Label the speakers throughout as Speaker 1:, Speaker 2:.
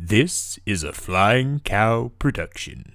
Speaker 1: This is a Flying Cow production.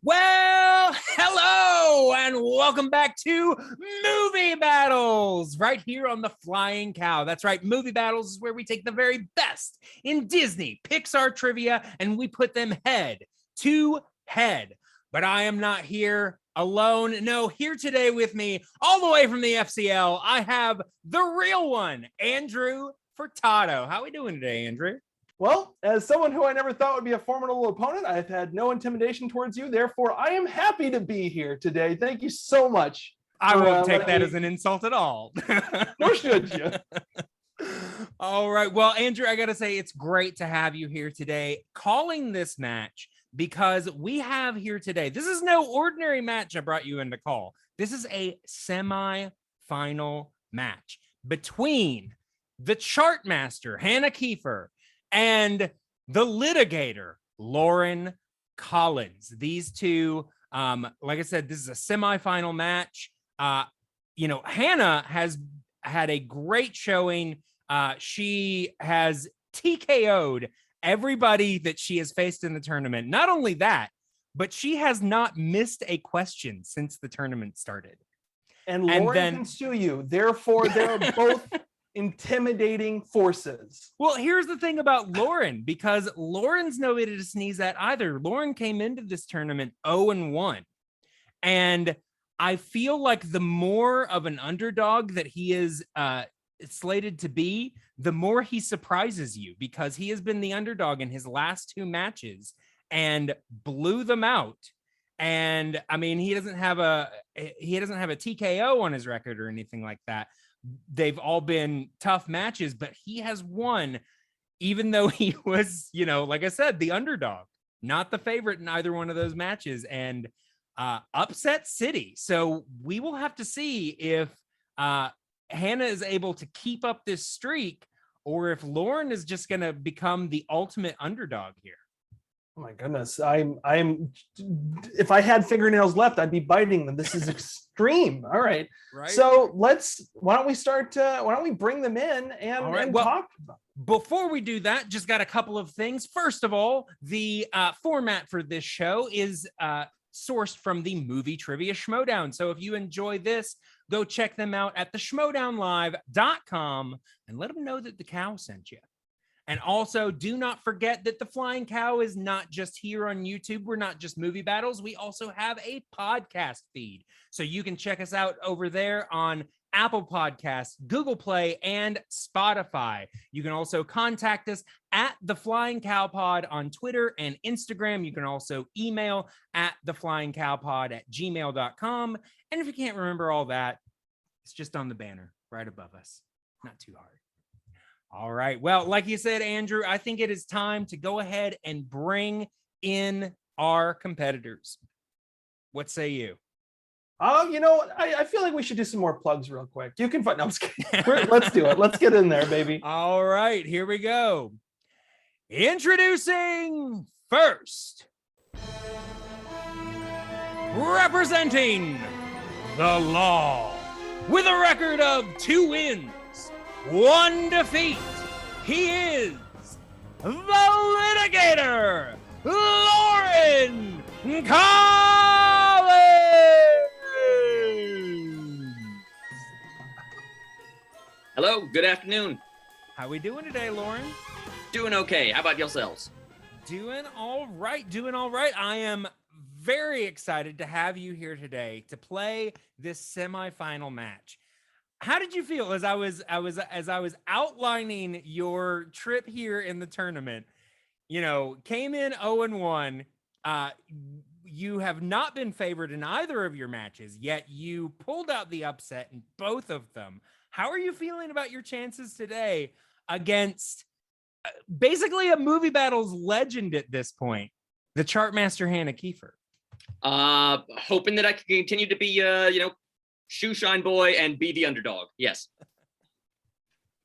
Speaker 2: Well, hello and welcome back to Movie Battles right here on the Flying Cow. That's right. Movie Battles is where we take the very best in Disney, Pixar trivia, and we put them head to head. But I am not here alone. No, here today with me, all the way from the FCL, I have the real one, Andrew Furtado. How are we doing today, Andrew?
Speaker 3: Well, as someone who I never thought would be a formidable opponent, I've had no intimidation towards you. Therefore, I am happy to be here today. Thank you so much.
Speaker 2: I won't take that as an insult at all.
Speaker 3: Nor should you.
Speaker 2: All right. Well, Andrew, I got to say, it's great to have you here today calling this match because we have here today, this is no ordinary match I brought you in to call. This is a semi-final match between the Chartmaster, Hannah Keefer, and the Litigator, Loren Collins. These two, like I said, this is a semifinal match. Hannah has had a great showing. She has TKO'd everybody that she has faced in the tournament. Not only that, but she has not missed a question since the tournament started.
Speaker 3: And Loren can sue you. Therefore, they're both intimidating forces.
Speaker 2: Well, here's the thing about Loren, because Loren's nobody to sneeze at either. Loren came into this tournament 0-1, and I feel like the more of an underdog that he is slated to be, the more he surprises you, because he has been the underdog in his last two matches and blew them out. And I mean, he doesn't have a TKO on his record or anything like that. They've all been tough matches, but he has won, even though he was, like I said, the underdog, not the favorite in either one of those matches, and upset city. So we will have to see if Hannah is able to keep up this streak, or if Loren is just going to become the ultimate underdog here.
Speaker 3: Oh my goodness. If I had fingernails left, I'd be biting them. This is extreme. All right. So why don't we bring them in and talk?
Speaker 2: Before we do that, just got a couple of things. First of all, the format for this show is sourced from the Movie Trivia Schmodown. So if you enjoy this, go check them out at theschmodownlive.com and let them know that the cow sent you. And also, do not forget that the Flying Cow is not just here on YouTube. We're not just movie battles. We also have a podcast feed. So you can check us out over there on Apple Podcasts, Google Play, and Spotify. You can also contact us at the Flying Cow Pod on Twitter and Instagram. You can also email at theflyingcowpod@gmail.com. And if you can't remember all that, it's just on the banner right above us. Not too hard. All right. Well, like you said, Andrew, I think it is time to go ahead and bring in our competitors. What say you?
Speaker 3: I feel like we should do some more plugs real quick. You can find. No, I'm just kidding. Let's do it. Let's get in there, baby.
Speaker 2: All right. Here we go. Introducing first, representing the Law, with a record of 2 wins, 1 defeat, he is the Litigator, Loren Collins.
Speaker 4: Hello, good afternoon.
Speaker 2: How we doing today, Loren?
Speaker 4: Doing okay. How about yourselves?
Speaker 2: Doing all right. I am very excited to have you here today to play this semifinal match. How did you feel as I was outlining your trip here in the tournament? Came in 0-1. You have not been favored in either of your matches, yet you pulled out the upset in both of them. How are you feeling about your chances today against basically a Movie Battles legend at this point, the Chartmaster Hannah Keefer?
Speaker 4: Hoping that I can continue to be, shoeshine boy and be the underdog. Yes.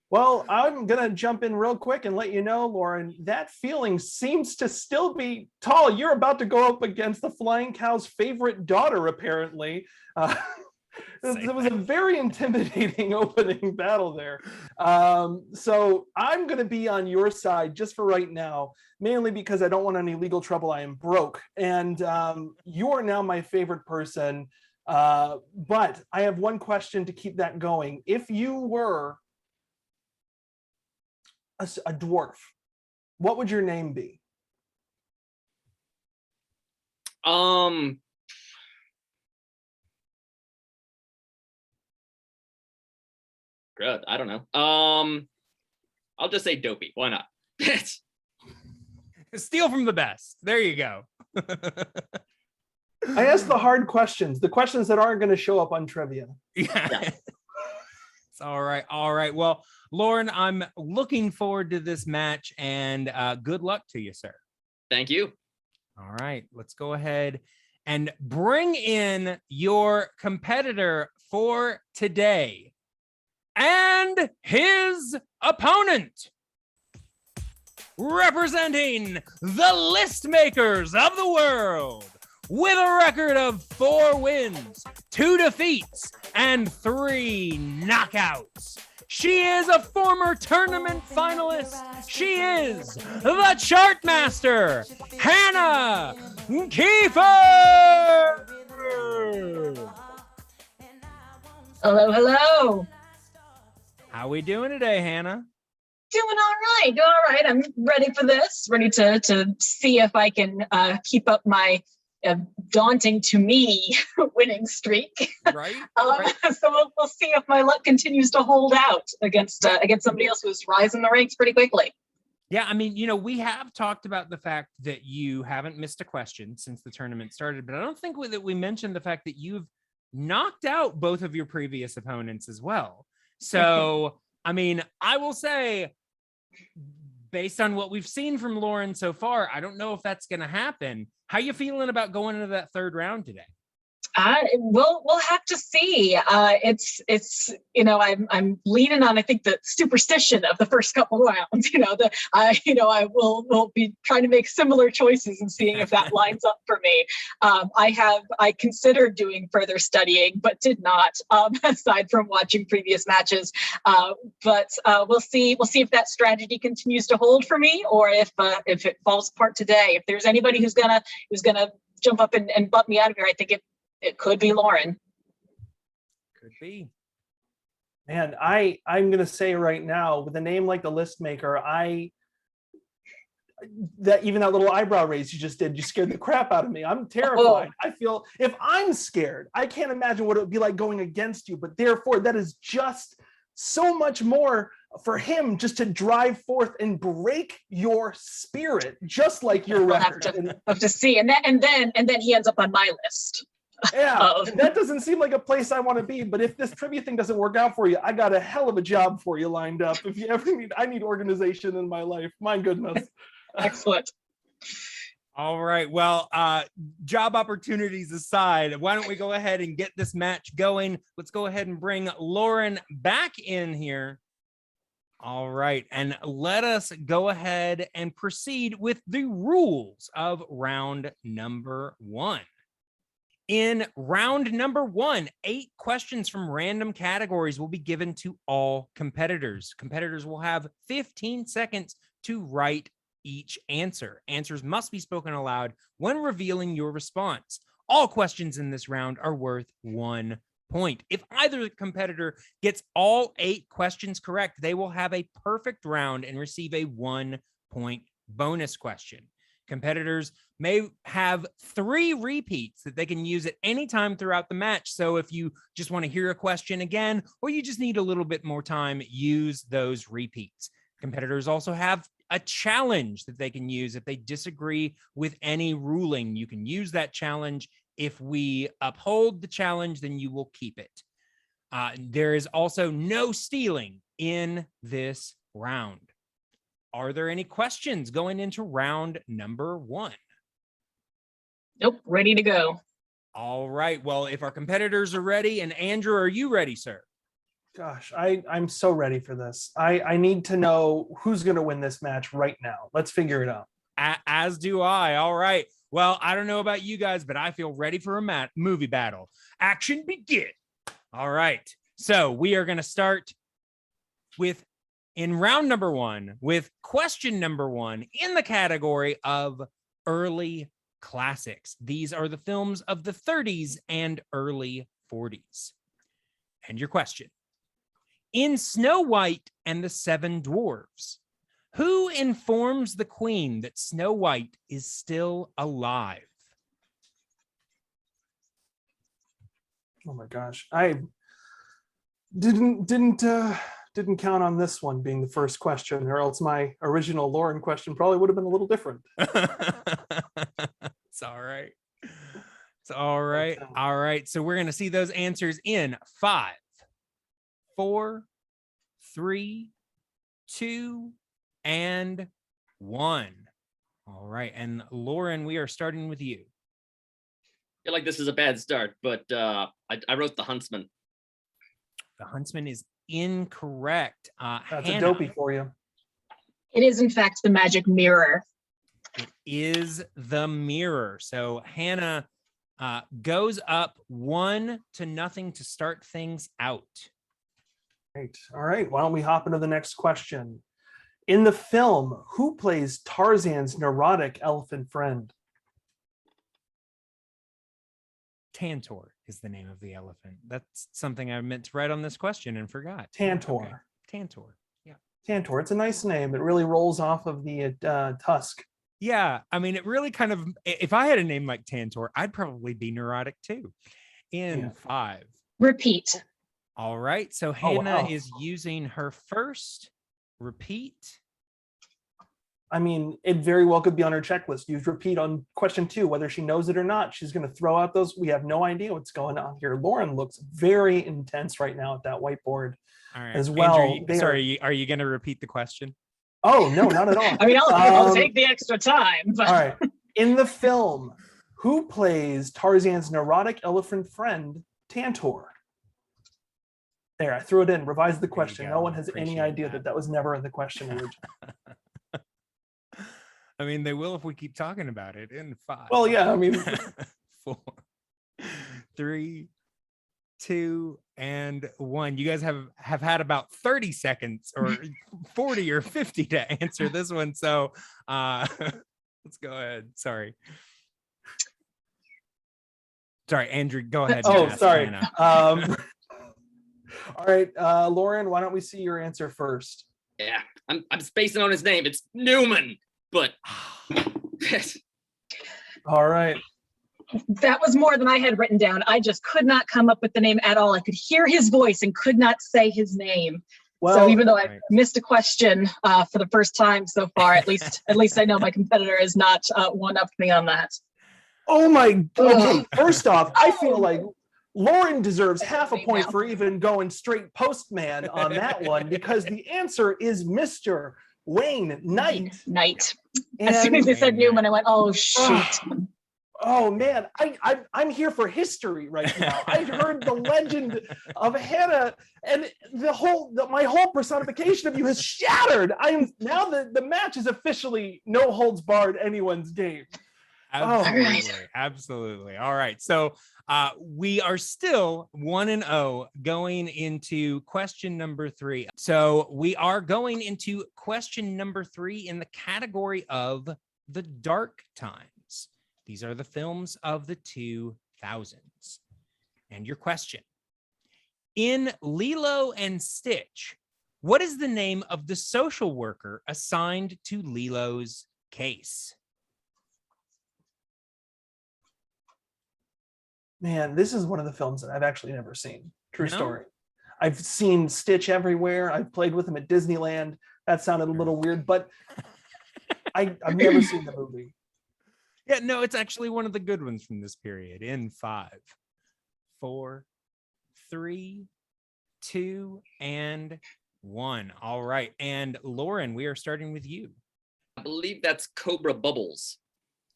Speaker 3: Well, I'm going to jump in real quick and let you know, Loren, that feeling seems to still be tall. You're about to go up against the Flying Cow's favorite daughter, apparently. It was a very intimidating opening battle there. So I'm going to be on your side just for right now, mainly because I don't want any legal trouble. I am broke. And you are now my favorite person. But I have one question to keep that going. If you were a dwarf, what would your name be?
Speaker 4: Good. I don't know. I'll just say Dopey. Why not?
Speaker 2: Steal from the best. There you go.
Speaker 3: I asked the hard questions, the questions that aren't going to show up on trivia.
Speaker 2: Yeah. It's all right. All right. Well, Loren, I'm looking forward to this match, and good luck to you, sir.
Speaker 4: Thank you.
Speaker 2: All right. Let's go ahead and bring in your competitor for today and his opponent. Representing the list makers of the world, with a record of 4 wins, 2 defeats, and 3 knockouts. She is a former tournament finalist. She is the Chartmaster, Hannah Keefer.
Speaker 5: Hello, hello.
Speaker 2: How we doing today, Hannah?
Speaker 5: Doing all right. I'm ready for this, ready to see if I can keep up my daunting to me winning streak.
Speaker 2: Right.
Speaker 5: So we'll see if my luck continues to hold out against somebody else who's rising the ranks pretty quickly.
Speaker 2: Yeah, I mean, we have talked about the fact that you haven't missed a question since the tournament started, but I don't think that we mentioned the fact that you've knocked out both of your previous opponents as well. So, I mean, I will say, based on what we've seen from Loren so far, I don't know if that's going to happen. How you feeling about going into that third round today?
Speaker 5: We'll have to see. It's I'm leaning on, I think, the superstition of the first couple rounds. I will be trying to make similar choices and seeing if that lines up for me. I considered doing further studying, but did not. Aside from watching previous matches, but we'll see if that strategy continues to hold for me, or if it falls apart today. If there's anybody who's gonna jump up and bump me out of here, I think it could be Loren.
Speaker 2: Could be.
Speaker 3: Man, I'm gonna say right now, with a name like the list maker, that little eyebrow raise you just did, you scared the crap out of me. I'm terrified. I feel, if I'm scared, I can't imagine what it would be like going against you. But therefore, that is just so much more for him, just to drive forth and break your spirit, just like your record.
Speaker 5: Have to see, and then he ends up on my list.
Speaker 3: Yeah, that doesn't seem like a place I want to be. But if this trivia thing doesn't work out for you, I got a hell of a job for you lined up. If you ever I need organization in my life. My goodness.
Speaker 5: Excellent.
Speaker 2: All right. Well, job opportunities aside, why don't we go ahead and get this match going? Let's go ahead and bring Loren back in here. All right. And let us go ahead and proceed with the rules of round number 1. In round number 1, 8 questions from random categories will be given to all competitors. Competitors will have 15 seconds to write each answer. Answers must be spoken aloud when revealing your response. All questions in this round are worth 1 point. If either competitor gets all 8 questions correct, they will have a perfect round and receive a 1-point bonus question. Competitors may have 3 repeats that they can use at any time throughout the match. So if you just want to hear a question again, or you just need a little bit more time, use those repeats. Competitors also have a challenge that they can use if they disagree with any ruling. You can use that challenge. If we uphold the challenge, then you will keep it. There is also no stealing in this round. Are there any questions going into round number 1?
Speaker 5: Nope, ready to go.
Speaker 2: All right. Well, if our competitors are ready, and Andrew, are you ready, sir?
Speaker 3: Gosh, I'm so ready for this. I need to know who's going to win this match right now. Let's figure it out.
Speaker 2: As do I. All right. Well, I don't know about you guys, but I feel ready for a movie battle. Action begin. All right. So we are going to start in round number 1 with question number 1 in the category of early classics. These are the films of the 30s and early 40s. And your question: in Snow White and the Seven Dwarfs, who informs the queen that Snow White is still alive?
Speaker 3: Oh my gosh, I didn't count on this one being the first question, or else my original Loren question probably would have been a little different.
Speaker 2: It's all right. It's all right. All right. So we're gonna see those answers in 5, 4, 3, 2, and 1. All right. And Loren, we are starting with you.
Speaker 4: I feel like this is a bad start, but I wrote The Huntsman.
Speaker 2: The Huntsman is incorrect.
Speaker 3: That's
Speaker 2: Hannah,
Speaker 3: a dopey for you.
Speaker 5: It is, in fact, The Magic Mirror.
Speaker 2: it is The Mirror. So Hannah goes up 1-0 to start things out.
Speaker 3: Right. All right. Why don't we hop into the next question? In the film, who plays Tarzan's neurotic elephant friend?
Speaker 2: Tantor is the name of the elephant. That's something I meant to write on this question and forgot.
Speaker 3: Tantor.
Speaker 2: Okay. Tantor. Yeah.
Speaker 3: Tantor. It's a nice name. It really rolls off of the tusk.
Speaker 2: Yeah. I mean, it really kind of, if I had a name like Tantor, I'd probably be neurotic too. In 5.
Speaker 5: Repeat.
Speaker 2: All right. So Hannah is using her first repeat.
Speaker 3: I mean, it very well could be on her checklist. Use repeat on question 2, whether she knows it or not. She's going to throw out those. We have no idea what's going on here. Loren looks very intense right now at that whiteboard.
Speaker 2: All right.
Speaker 3: As well.
Speaker 2: Andrew, sorry, are you going to repeat the question?
Speaker 3: Oh, no, not at all.
Speaker 5: I mean, I'll take the extra time. But...
Speaker 3: All right. In the film, who plays Tarzan's neurotic elephant friend, Tantor? There, I threw it in. Revise the question. No one has any idea that was never in the question originally.
Speaker 2: I mean, they will if we keep talking about it. In 5.
Speaker 3: Well, yeah, I mean,
Speaker 2: 4, 3, 2, and 1. You guys have had about 30 seconds or 40 or 50 to answer this one. So let's go ahead. Sorry, Andrew, go ahead.
Speaker 3: Oh, sorry. All right, Loren, why don't we see your answer first?
Speaker 4: Yeah, I'm spacing on his name. It's Newman, but
Speaker 3: all right.
Speaker 5: That was more than I had written down. I just could not come up with the name at all. I could hear his voice and could not say his name. Well, so even though I missed a question for the first time so far, at least I know my competitor is not one up me on that.
Speaker 3: Oh my! Okay, first off, I feel like Loren deserves half a point for even going straight postman on that one, because the answer is Mr. Wayne Knight.
Speaker 5: As soon as they said Newman, I went, "Oh shoot!"
Speaker 3: Oh man, I'm here for history right now. I heard the legend of Hannah, and my whole personification of you has shattered. I am now the match is officially no holds barred anyone's game.
Speaker 2: Absolutely. All right. So we are still 1-0 going into question number 3. So we are going into question number 3 in the category of the dark times. These are the films of the 2000s. And your question: in Lilo and Stitch, what is the name of the social worker assigned to Lilo's case?
Speaker 3: Man, this is one of the films that I've actually never seen. True story. I've seen Stitch everywhere. I've played with him at Disneyland. That sounded a little weird, but I've never seen the movie.
Speaker 2: Yeah, no, it's actually one of the good ones from this period. In 5, 4, 3, 2, and 1. All right. And Loren, we are starting with you.
Speaker 4: I believe that's Cobra Bubbles.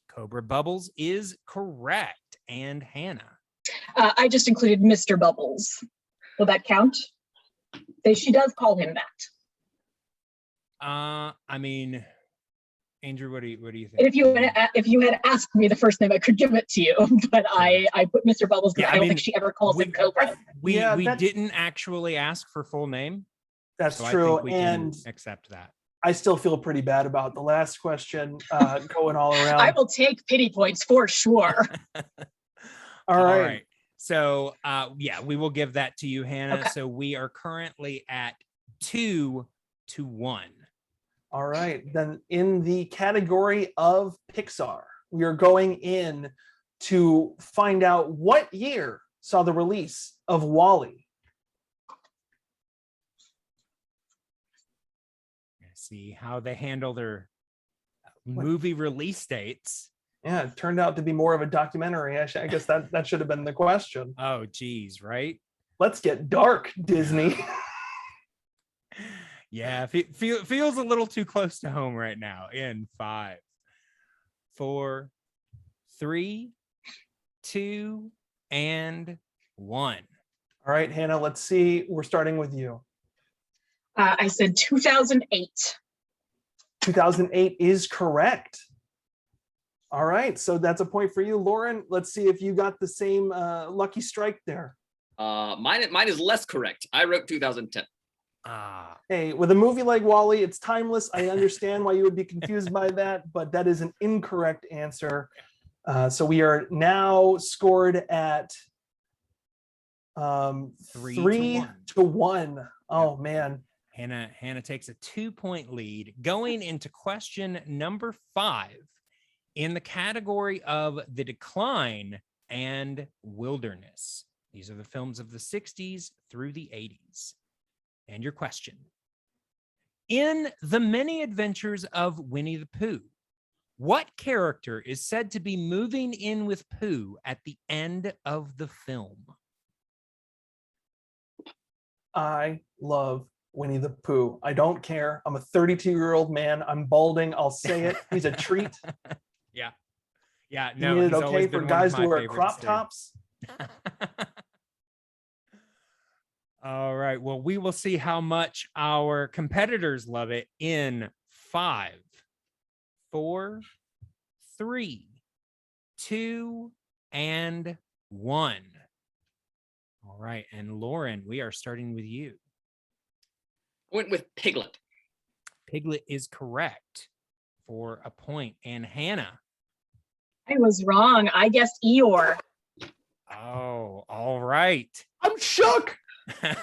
Speaker 2: Cobra Bubbles is correct. and Hannah.
Speaker 5: I just included Mr. Bubbles. Will that count? She does call him that.
Speaker 2: I mean, Andrew, what do you think?
Speaker 5: And if you had asked me the first name, I could give it to you, but I put Mr. Bubbles because I don't think she ever calls him Cobra.
Speaker 2: We didn't actually ask for full name.
Speaker 3: That's
Speaker 2: so
Speaker 3: true,
Speaker 2: I think we
Speaker 3: and
Speaker 2: can accept that.
Speaker 3: I still feel pretty bad about the last question going all around.
Speaker 5: I will take pity points for sure.
Speaker 3: All right.
Speaker 2: So we will give that to you, Hannah.
Speaker 5: Okay.
Speaker 2: So we are currently at 2-1.
Speaker 3: All right. Then in the category of Pixar, we are going in to find out what year saw the release of WALL-E.
Speaker 2: See how they handle their movie release dates.
Speaker 3: Yeah, it turned out to be more of a documentary. I guess that should have been the question.
Speaker 2: Oh, geez, right?
Speaker 3: Let's get dark, Disney.
Speaker 2: Yeah, feels a little too close to home right now. In 5, 4, 3, 2, and 1.
Speaker 3: All right, Hannah, let's see. We're starting with you.
Speaker 5: I said 2008.
Speaker 3: 2008 is correct. All right, so that's a point for you, Loren. Let's see if you got the same lucky strike there.
Speaker 4: Mine is less correct. I wrote 2010.
Speaker 3: Hey, with a movie like WALL-E, it's timeless. I understand why you would be confused by that, but that is an incorrect answer. So we are now scored at 3-1. Oh, man.
Speaker 2: Hannah takes a 2-point lead. Going into question number 5 in the category of the decline and wilderness. These are the films of the 60s through the 80s. And your question. In The Many Adventures of Winnie the Pooh, what character is said to be moving in with Pooh at the end of the film?
Speaker 3: I love Winnie the Pooh. I don't care. I'm a 32-year-old man. I'm balding. I'll say it. He's a treat.
Speaker 2: Yeah. No,
Speaker 3: is it okay for guys to wear crop tops?
Speaker 2: All right. Well, we will see how much our competitors love it in 5, 4, 3, 2, and 1. All right. And Loren, we are starting with you.
Speaker 4: I went with Piglet.
Speaker 2: Piglet is correct for a point. And Hannah.
Speaker 5: I was wrong. I guessed Eeyore.
Speaker 2: Oh, all right.
Speaker 3: I'm shook.
Speaker 5: I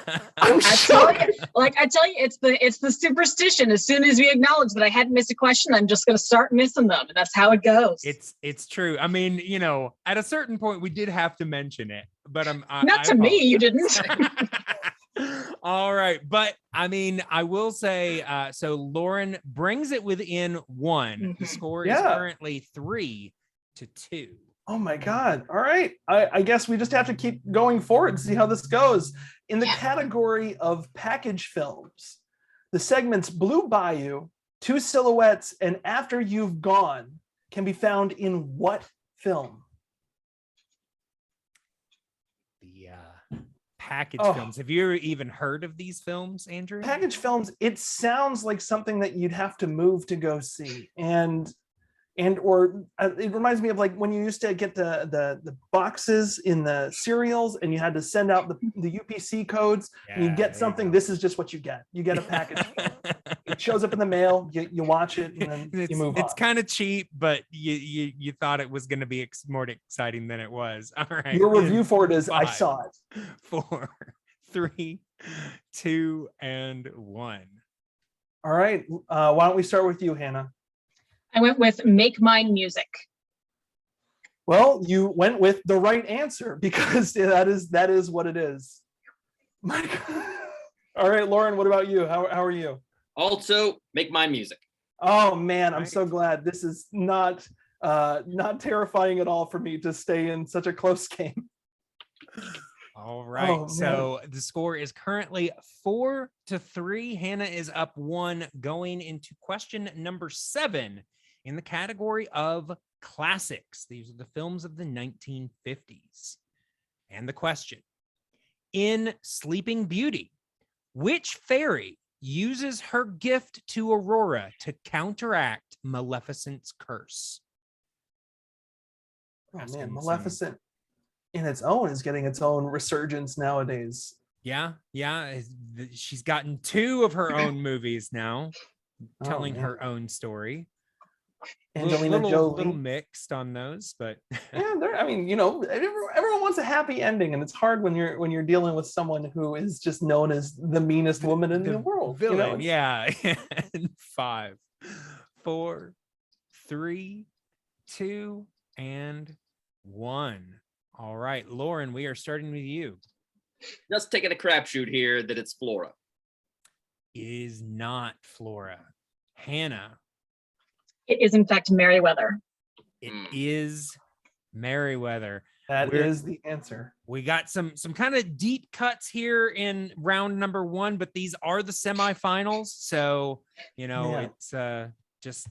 Speaker 5: tell you, it's the superstition. As soon as we acknowledge that I hadn't missed a question, I'm just going to start missing them, and that's how it goes.
Speaker 2: It's true. I mean, at a certain point, we did have to mention it, but
Speaker 5: not to me. You didn't.
Speaker 2: All right, but I mean, I will say, so Loren brings it within 1. Mm-hmm. The score is currently 3-2.
Speaker 3: Oh my God. All right. I guess we just have to keep going forward to see how this goes. In the category of package films, the segments Blue Bayou, Two Silhouettes, and After You've Gone can be found in what film?
Speaker 2: The package films. Have you ever even heard of these films, Andrew?
Speaker 3: Package films, it sounds like something that you'd have to move to go see. It reminds me of like when you used to get the boxes in the cereals and you had to send out the UPC codes and you get something. This is just what you get. You get a package. It shows up in the mail. You watch it and then you move on.
Speaker 2: It's kind of cheap, but you thought it was going to be more exciting than it was. All right.
Speaker 3: Your review for it is 5, I saw it.
Speaker 2: 4, 3, 2, and 1.
Speaker 3: All right. Why don't we start with you, Hannah?
Speaker 5: I went with Make Mine Music.
Speaker 3: Well, you went with the right answer because that is what it is. My God. All right, Loren, what about you? How are you?
Speaker 4: Also, Make Mine Music.
Speaker 3: Oh man, I'm so glad. This is not terrifying at all for me to stay in such a close game.
Speaker 2: All right. So the score is currently 4-3. Hannah is up 1 going into question number 7 in the category of classics. These are the films of the 1950s. And the question, in Sleeping Beauty, which fairy uses her gift to Aurora to counteract Maleficent's curse?
Speaker 3: Oh
Speaker 2: Asking
Speaker 3: man,
Speaker 2: some-
Speaker 3: Maleficent in its own is getting its own resurgence nowadays.
Speaker 2: Yeah. She's gotten 2 of her own movies now, telling
Speaker 3: man.
Speaker 2: her own story.
Speaker 3: Angelina
Speaker 2: little
Speaker 3: Jolie.
Speaker 2: mixed on those, but
Speaker 3: Yeah, I mean, everyone wants a happy ending, and it's hard when you're dealing with someone who is just known as the meanest woman in the world.
Speaker 2: Villain, yeah. And 5, 4, 3, 2, and 1. All right, Loren, we are starting with you.
Speaker 4: Just taking a crapshoot here that it's Flora.
Speaker 2: It is not Flora. Hannah.
Speaker 5: It is in fact Merryweather.
Speaker 2: It is Merryweather.
Speaker 3: That is the answer.
Speaker 2: We got some kind of deep cuts here in round number 1, but these are the semifinals. So, it's just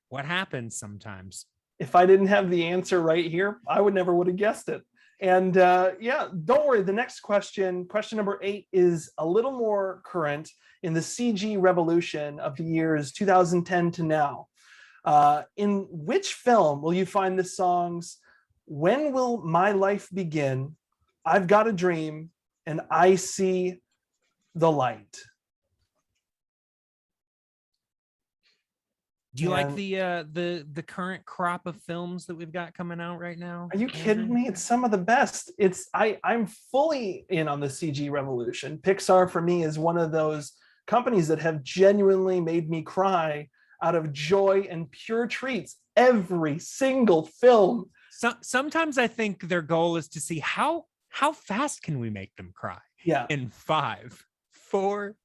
Speaker 2: what happens sometimes.
Speaker 3: If I didn't have the answer right here, I would have guessed it. And don't worry. The next question number 8, is a little more current in the CG revolution of the years 2010 to now. In which film will you find the songs "When Will My Life Begin," "I've Got a Dream," and "I See the Light"?
Speaker 2: Do you like the current crop of films that we've got coming out right now?
Speaker 3: Are you kidding me? It's some of the best. I'm fully in on the CG revolution. Pixar for me is one of those companies that have genuinely made me cry out of joy and pure treats every single film.
Speaker 2: Sometimes I think their goal is to see how fast can we make them cry.
Speaker 3: Yeah.
Speaker 2: In 5, 4,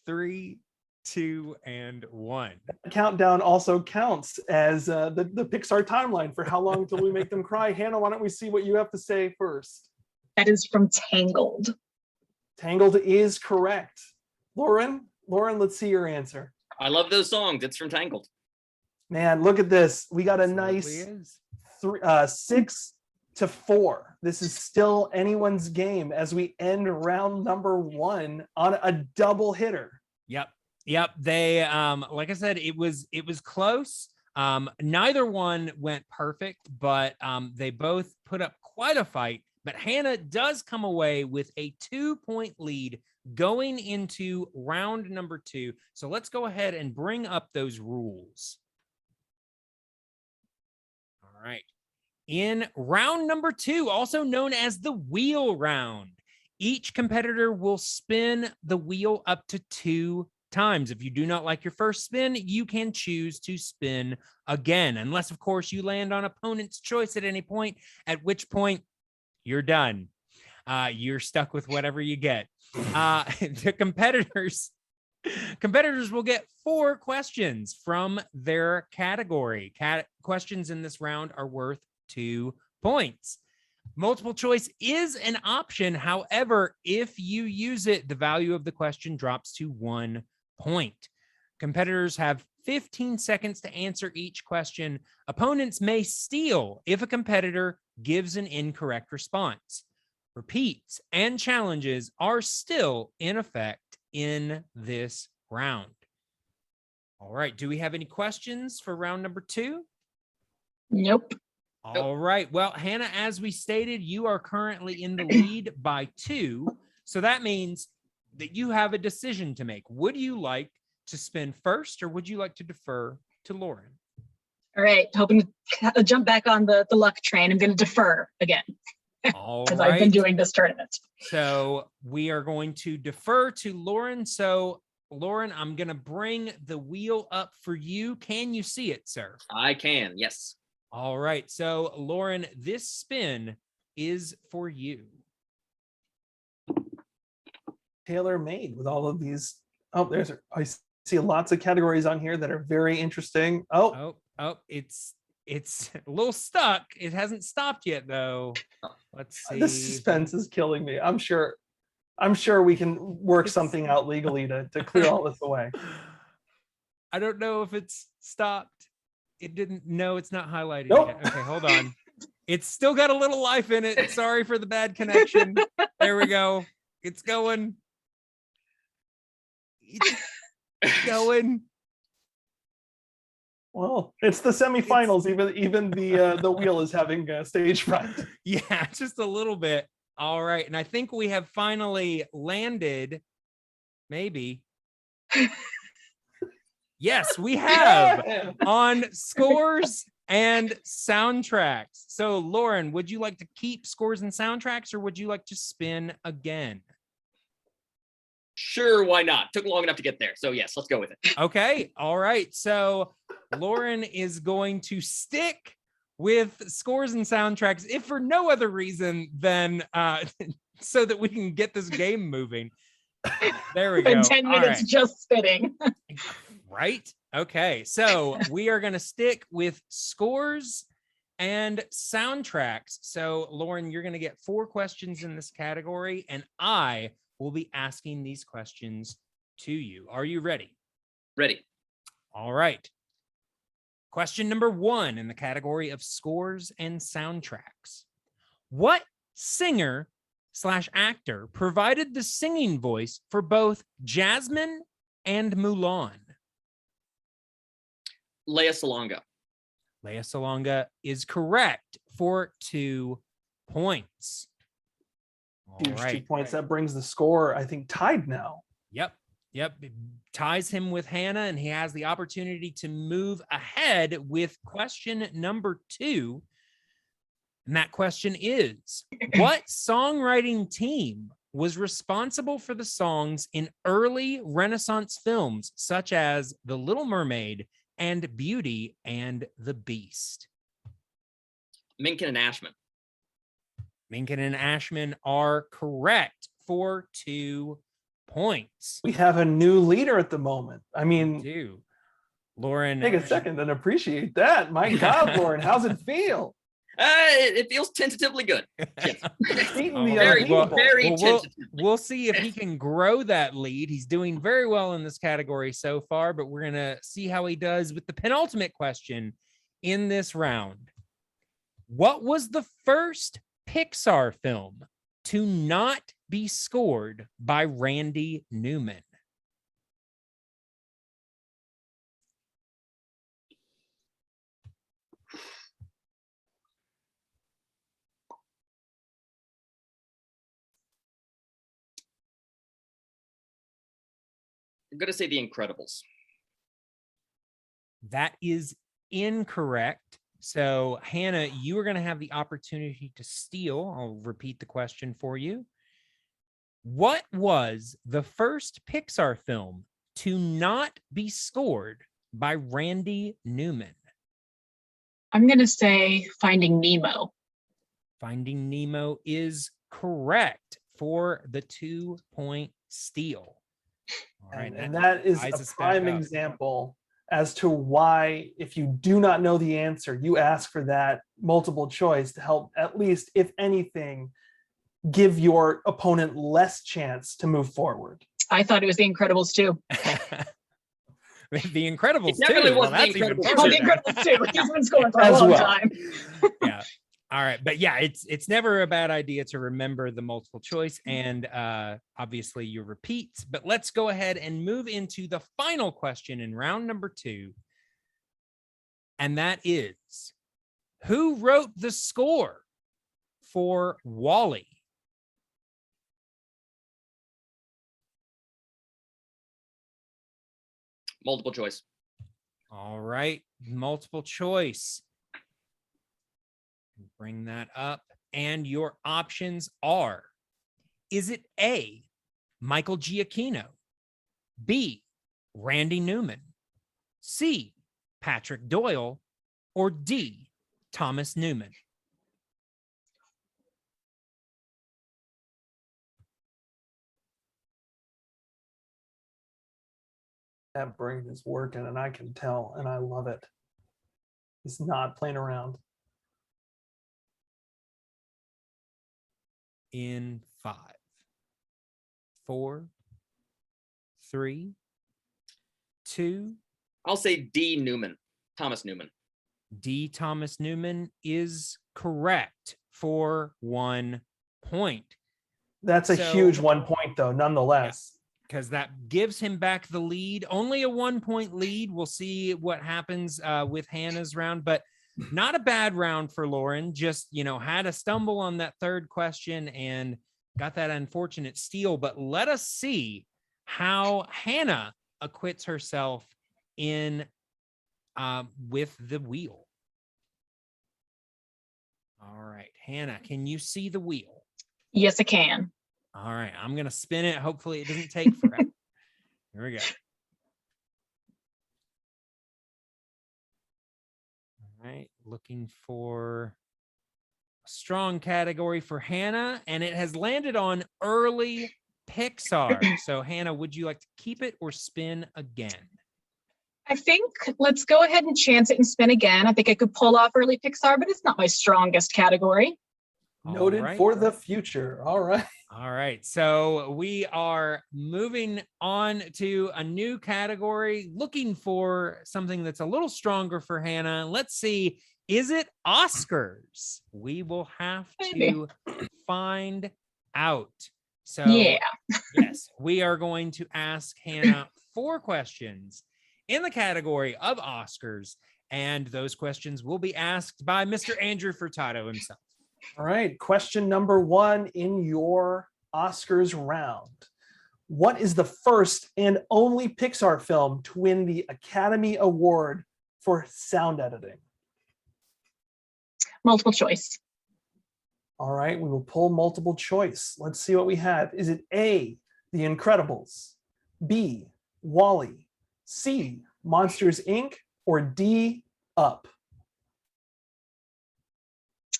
Speaker 2: 3, 2, and 1.
Speaker 3: Countdown also counts as the Pixar timeline for how long till we make them cry. Hannah, why don't we see what you have to say first?
Speaker 5: That is from Tangled.
Speaker 3: Tangled is correct. Loren, let's see your answer.
Speaker 4: I love those songs. It's from Tangled.
Speaker 3: Man, look at this. We got a
Speaker 2: Absolutely
Speaker 3: nice 6-4. This is still anyone's game as we end round number 1 on a double hitter.
Speaker 2: Yep. They like I said, it was close. Neither one went perfect, but they both put up quite a fight. But Hannah does come away with a 2-point lead going into round number 2. So let's go ahead and bring up those rules. All right. In round number 2, also known as the wheel round, each competitor will spin the wheel up to 2 times. If you do not like your first spin, you can choose to spin again, unless, of course, you land on opponent's choice at any point, at which point you're done. You're stuck with whatever you get. The competitors will get 4 questions from their category. Questions in this round are worth 2 points. Multiple choice is an option. However, if you use it, the value of the question drops to 1 point. Competitors have 15 seconds to answer each question. Opponents may steal if a competitor gives an incorrect response. Repeats and challenges are still in effect in this round. All right. Do we have any questions for round number 2?
Speaker 5: Nope.
Speaker 2: All right. Well, Hannah, as we stated, you are currently in the lead by 2. So that means that you have a decision to make. Would you like to spin first, or would you like to defer to Loren?
Speaker 5: All right. Hoping to jump back on the luck train. I'm going to defer again.
Speaker 2: All
Speaker 5: because
Speaker 2: right.
Speaker 5: I've been doing this tournament.
Speaker 2: So we are going to defer to Loren. So Loren, I'm going to bring the wheel up for you. Can you see it, sir?
Speaker 4: I can, yes.
Speaker 2: All right. So Loren, this spin is for you.
Speaker 3: Tailor-made with all of these. Oh, I see lots of categories on here that are very interesting. Oh,
Speaker 2: it's a little stuck. It hasn't stopped yet, though. Let's see.
Speaker 3: The suspense is killing me. I'm sure we can work something out legally to clear all this away.
Speaker 2: I don't know if it's stopped. It didn't. No, it's not highlighted
Speaker 3: Nope.
Speaker 2: yet. Okay, hold on. It's still got a little life in it. Sorry for the bad connection. There we go. It's going. It's going.
Speaker 3: Well, it's the semifinals. Even the wheel is having stage fright.
Speaker 2: Yeah, just a little bit. All right, and I think we have finally landed. Maybe. Yes, we have
Speaker 3: Yeah.
Speaker 2: on scores and soundtracks. So, Loren, would you like to keep scores and soundtracks, or would you like to spin again?
Speaker 4: Sure, why not? Took long enough to get there. So yes, let's go with it.
Speaker 2: Okay. All right. So Loren is going to stick with scores and soundtracks, if for no other reason than so that we can get this game moving. There we go.
Speaker 5: In 10 minutes just spitting.
Speaker 2: Right. Okay. So we are going to stick with scores and soundtracks. So Loren, you're going to get 4 questions in this category, and I will be asking these questions to you. Are you ready?
Speaker 4: Ready.
Speaker 2: All right. Question number 1 in the category of scores and soundtracks. What singer/actor provided the singing voice for both Jasmine and Mulan?
Speaker 4: Lea Salonga.
Speaker 2: Lea Salonga is correct for 2 points. All
Speaker 3: Huge
Speaker 2: right.
Speaker 3: 2 points. That brings the score, I think, tied now.
Speaker 2: Yep. It ties him with Hannah, and he has the opportunity to move ahead with question number 2. And that question is, what songwriting team was responsible for the songs in early Renaissance films, such as The Little Mermaid and Beauty and the Beast?
Speaker 4: Menken and Ashman.
Speaker 2: Menken and Ashman are correct for 2 points.
Speaker 3: We have a new leader at the moment. I mean,
Speaker 2: Do Loren
Speaker 3: take a second and appreciate that. My God, Loren, how's it feel?
Speaker 4: It feels tentatively good. Yes.
Speaker 3: Beating the
Speaker 4: Very,
Speaker 3: unbeatable.
Speaker 4: very tentatively.
Speaker 2: We'll see if he can grow that lead. He's doing very well in this category so far, but we're gonna see how he does with the penultimate question in this round. What was the first Pixar film to not be scored by Randy Newman?
Speaker 4: I'm going to say The Incredibles.
Speaker 2: That is incorrect. So, Hannah, you are going to have the opportunity to steal. I'll repeat the question for you. What was the first Pixar film to not be scored by Randy Newman?
Speaker 5: I'm going to say Finding Nemo.
Speaker 2: Finding Nemo is correct for the 2-point steal. All right,
Speaker 3: And that is
Speaker 2: ties
Speaker 3: a
Speaker 2: us back
Speaker 3: prime
Speaker 2: up.
Speaker 3: example as to why, if you do not know the answer, you ask for that multiple choice to help, at least, if anything, give your opponent less chance to move forward.
Speaker 5: I thought it was The Incredibles too.
Speaker 2: The Incredibles
Speaker 4: It definitely
Speaker 2: too.
Speaker 4: was
Speaker 2: Well,
Speaker 4: The
Speaker 2: that's even
Speaker 4: Incredibles.
Speaker 2: further
Speaker 5: Oh, The
Speaker 2: back.
Speaker 5: Incredibles too. He's been scoring for a
Speaker 3: As
Speaker 5: long
Speaker 3: well.
Speaker 5: time.
Speaker 2: Yeah. All right. But yeah, it's never a bad idea to remember the multiple choice and obviously your repeats. But let's go ahead and move into the final question in round number 2. And that is, who wrote the score for WALL-E?
Speaker 4: Multiple choice.
Speaker 2: All right. Multiple choice. Bring that up. And your options are, is it A, Michael Giacchino, B, Randy Newman, C, Patrick Doyle, or D, Thomas Newman?
Speaker 3: That brain is working, and I can tell, and I love it. He's not playing around.
Speaker 2: In 5, 4, 3, 2.
Speaker 4: I'll say D. Newman. Thomas Newman.
Speaker 2: D. Thomas Newman is correct for 1 point.
Speaker 3: That's a huge 1 point, though, nonetheless.
Speaker 2: Because that gives him back the lead. Only a 1 point lead. We'll see what happens with Hannah's round, but not a bad round for Loren. Just, had a stumble on that third question and got that unfortunate steal. But let us see how Hannah acquits herself in with the wheel. All right, Hannah, can you see the wheel?
Speaker 5: Yes, I can.
Speaker 2: All right, I'm going to spin it. Hopefully it doesn't take forever. Here we go. All right, looking for a strong category for Hannah, and it has landed on early Pixar. So Hannah, would you like to keep it or spin again?
Speaker 5: I think let's go ahead and chance it and spin again. I think I could pull off early Pixar, but it's not my strongest category.
Speaker 3: Noted for the future. All right.
Speaker 2: All right. So we are moving on to a new category, looking for something that's a little stronger for Hannah. Let's see. Is it Oscars? We will have to find out. So
Speaker 5: yeah.
Speaker 2: Yes, we are going to ask Hannah 4 questions in the category of Oscars. And those questions will be asked by Mr. Andrew Furtado himself.
Speaker 3: All right, question number 1 in your Oscars round. What is the first and only Pixar film to win the Academy Award for sound editing?
Speaker 5: Multiple choice.
Speaker 3: All right, we will pull multiple choice. Let's see what we have. Is it A, The Incredibles, B, WALL-E, C, Monsters, Inc., or D, Up?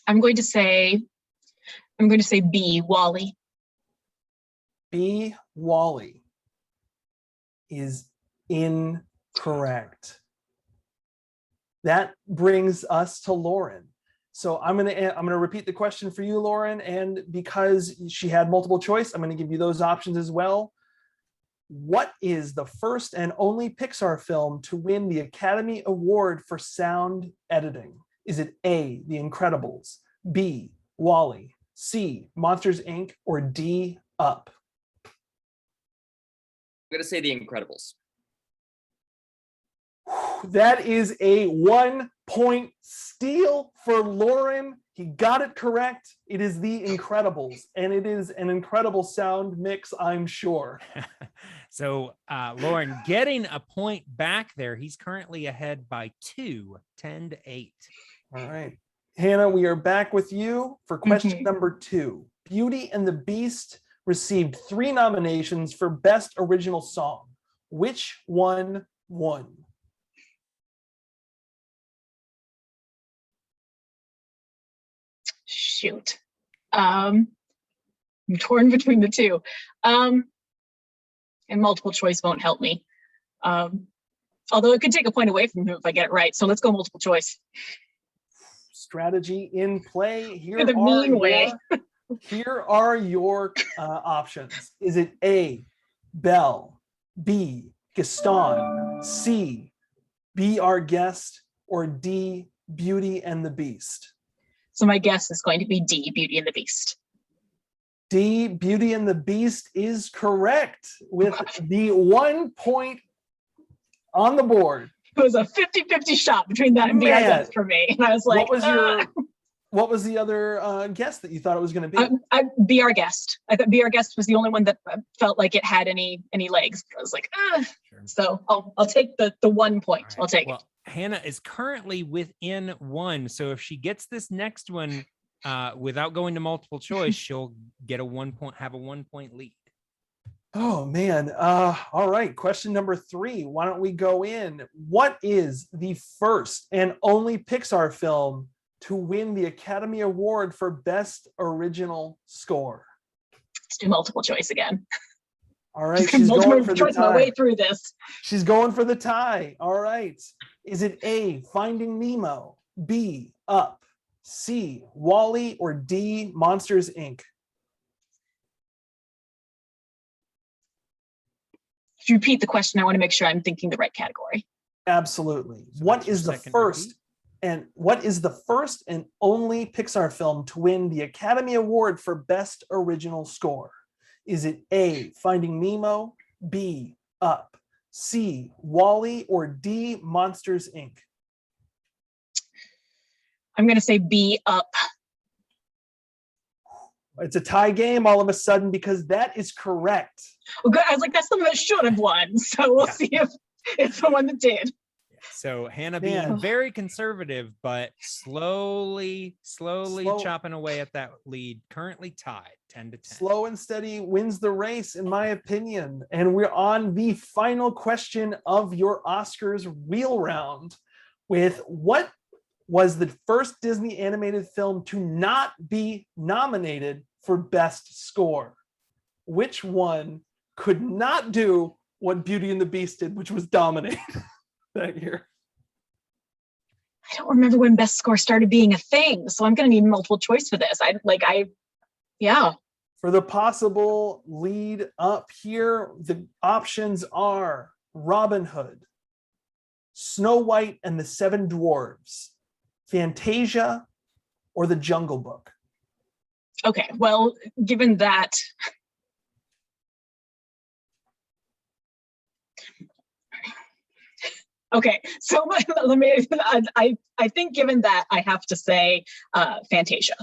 Speaker 5: I'm going to say B, WALL-E.
Speaker 3: B, WALL-E is incorrect. That brings us to Loren. So I'm gonna repeat the question for you, Loren, and because she had multiple choice, I'm gonna give you those options as well. What is the first and only Pixar film to win the Academy Award for sound editing? Is it A, The Incredibles, B, WALL-E, C, Monsters, Inc., or D, Up?
Speaker 4: I'm going to say The Incredibles.
Speaker 3: That is a 1 point steal for Loren. He got it correct. It is The Incredibles, and it is an incredible sound mix, I'm sure.
Speaker 2: So Loren getting a point back there. He's currently ahead by 2, 10-8.
Speaker 3: All right. Hannah, we are back with you for question number 2. Beauty and the Beast received 3 nominations for Best Original Song. Which one won?
Speaker 5: Shoot. I'm torn between the 2. And multiple choice won't help me. Although it could take a point away from him if I get it right. So let's go multiple choice.
Speaker 3: Strategy in play. Here are your options. Is it A, Belle, B, Gaston, C, Be Our Guest, or D, Beauty and the Beast?
Speaker 5: So my guess is going to be D, Beauty and the Beast.
Speaker 3: D, Beauty and the Beast is correct with the 1 point on the board.
Speaker 5: It was a 50-50 shot between that and Be Our Guest for me. And I was like,
Speaker 3: what was the other guess that you thought it was going to be?
Speaker 5: Be Our Guest. I thought Be Our Guest was the only one that felt like it had any legs. I was like, Sure. So I'll take the 1 point. Right. I'll take it.
Speaker 2: Hannah is currently within 1. So if she gets this next one without going to multiple choice, she'll get have a 1 point lead.
Speaker 3: Oh man. All right. Question number 3. Why don't we go in? What is the first and only Pixar film to win the Academy Award for Best Original Score?
Speaker 5: Let's do multiple choice again.
Speaker 3: All right. She's going for the tie.
Speaker 5: My way through this.
Speaker 3: She's going for the tie. All right. Is it A, Finding Nemo, B, Up, C, WALL-E, or D, Monsters, Inc.?
Speaker 5: Could you repeat the question? I want to make sure I'm thinking the right category.
Speaker 3: Absolutely. What is the first And what is the first and only Pixar film to win the Academy Award for Best Original Score? Is it A, Finding Nemo, B, Up, C, Wall-E, or D, Monsters, Inc.?
Speaker 5: I'm going to say B, Up.
Speaker 3: It's a tie game all of a sudden because that is correct.
Speaker 5: Well, good. I was like, that's the one that should have won. So we'll see if it's the one that did.
Speaker 2: So Hannah being very conservative, but slowly chopping away at that lead, currently tied 10-10.
Speaker 3: Slow and steady wins the race, in my opinion. And we're on the final question of your Oscars wheel round with what was the first Disney animated film to not be nominated for Best Score? Which one could not do what Beauty and the Beast did, which was dominate that year?
Speaker 5: I don't remember when Best Score started being a thing, so I'm going to need multiple choice for this. Yeah.
Speaker 3: For the possible lead up here, the options are Robin Hood, Snow White and the Seven Dwarfs, Fantasia, or The Jungle Book.
Speaker 5: Okay, well, given that, okay, so let me. I think given that, I have to say Fantasia.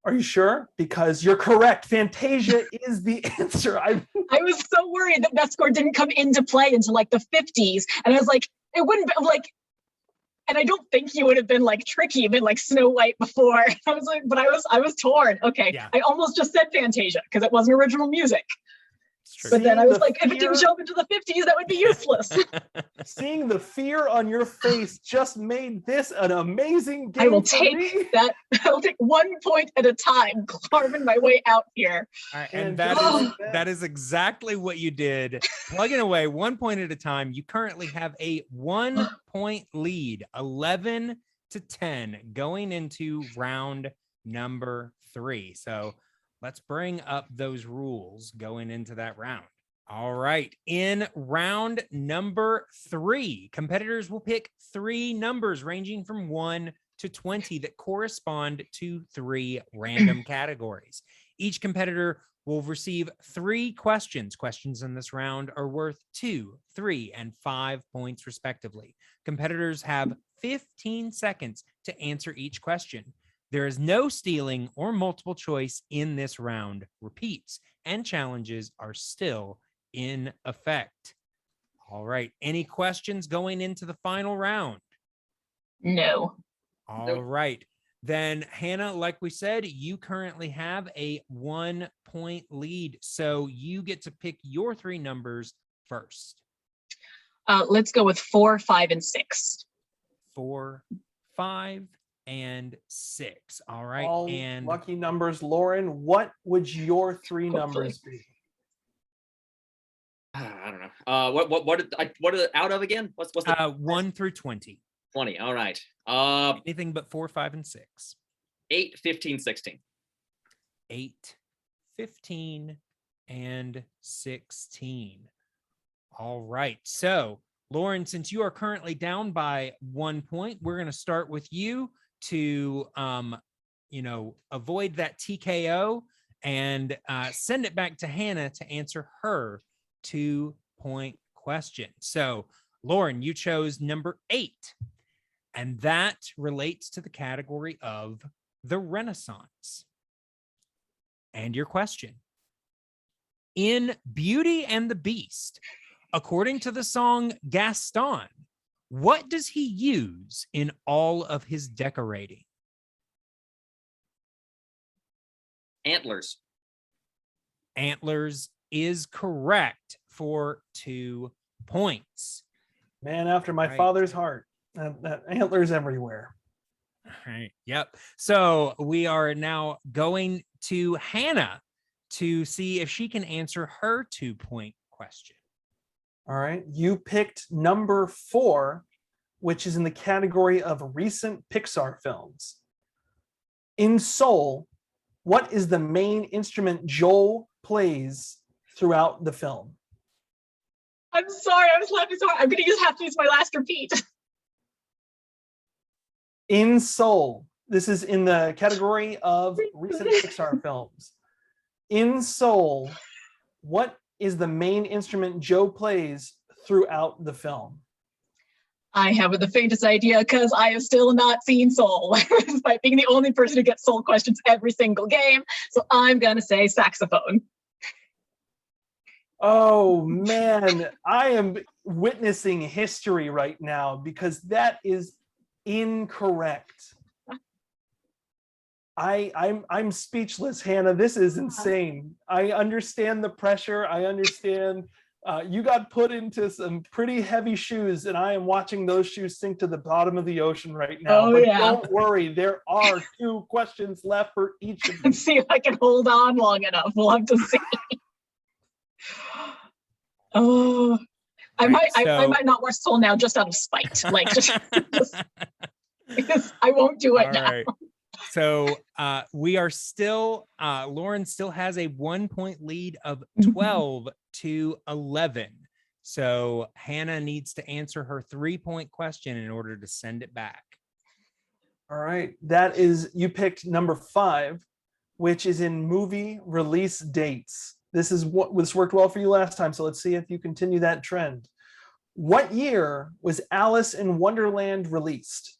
Speaker 3: Are you sure? Because you're correct. Fantasia is the answer.
Speaker 5: I was so worried that Best Score didn't come into play until like the 50s, and I was like, it wouldn't be like. And I don't think he would have been like tricky, been like Snow White before. I was like, but I was torn. Okay, yeah. I almost just said Fantasia because it wasn't original music. But then I was like, if it didn't show up into the 50s, that would be useless.
Speaker 3: Seeing the fear on your face just made this an amazing game.
Speaker 5: I will take that. I'll take 1 point at a time, carving my way out here.
Speaker 2: Right, and that is exactly what you did. Plugging away 1 point at a time. You currently have a 1 point lead, 11-10, going into round number 3. So let's bring up those rules going into that round. All right. In round number 3, competitors will pick 3 numbers ranging from 1 to 20 that correspond to 3 random categories. Each competitor will receive 3 questions. Questions in this round are worth 2, 3, and 5 points respectively. Competitors have 15 seconds to answer each question. There is no stealing or multiple choice in this round. Repeats and challenges are still in effect. All right. Any questions going into the final round?
Speaker 5: No.
Speaker 2: All right. Then, Hannah, like we said, you currently have a 1 point lead. So you get to pick your 3 numbers first.
Speaker 5: Let's go with 4, 5, and 6.
Speaker 2: 4, 5, and 6. All right.
Speaker 3: All
Speaker 2: and
Speaker 3: lucky numbers. Lauren, what would your 3 numbers be?
Speaker 4: I don't know. What are out of again? What's the
Speaker 2: 1 through 20?
Speaker 4: 20. All right.
Speaker 2: Anything but 4, 5, and 6.
Speaker 4: 8, 15, 16.
Speaker 2: 8, 15, and 16. All right. So, Lauren, since you are currently down by 1 point, we're going to start with you to avoid that TKO and send it back to Hannah to answer her 2 point question. So, Lauren, you chose number 8, and that relates to the category of the Renaissance. And your question: in Beauty and the Beast, according to the song Gaston, what does he use in all of his decorating?
Speaker 4: Antlers.
Speaker 2: Antlers is correct for 2 points.
Speaker 3: Man after my father's heart. That antlers everywhere.
Speaker 2: All right. Yep. So we are now going to Hannah to see if she can answer her 2 point question.
Speaker 3: All right. You picked number 4, which is in the category of recent Pixar films. In Soul, what is the main instrument Joel plays throughout the film?
Speaker 5: I'm sorry, I was laughing so hard. I'm going to have to use my last repeat.
Speaker 3: In Soul, this is in the category of recent Pixar films. In Soul, what is the main instrument Joe plays throughout the film?
Speaker 5: I haven't the faintest idea because I have still not seen Soul, despite being the only person who gets Soul questions every single game. So I'm going to say saxophone.
Speaker 3: Oh man, I am witnessing history right now because that is incorrect. I'm speechless, Hannah. This is insane. I understand the pressure. I understand you got put into some pretty heavy shoes, and I am watching those shoes sink to the bottom of the ocean right now. But don't worry, there are 2 questions left for each of you.
Speaker 5: Let's see if I can hold on long enough. We'll have to see. Oh, I might not watch Soul now just out of spite. Like just because I won't do it now.
Speaker 2: Right. So we are still Loren still has a 1-point lead of 12 to 11. So Hannah needs to answer her 3-point question in order to send it back.
Speaker 3: All right. That is, you picked number 5, which is in movie release dates. This worked well for you last time, so let's see if you continue that trend. What year was Alice in Wonderland released?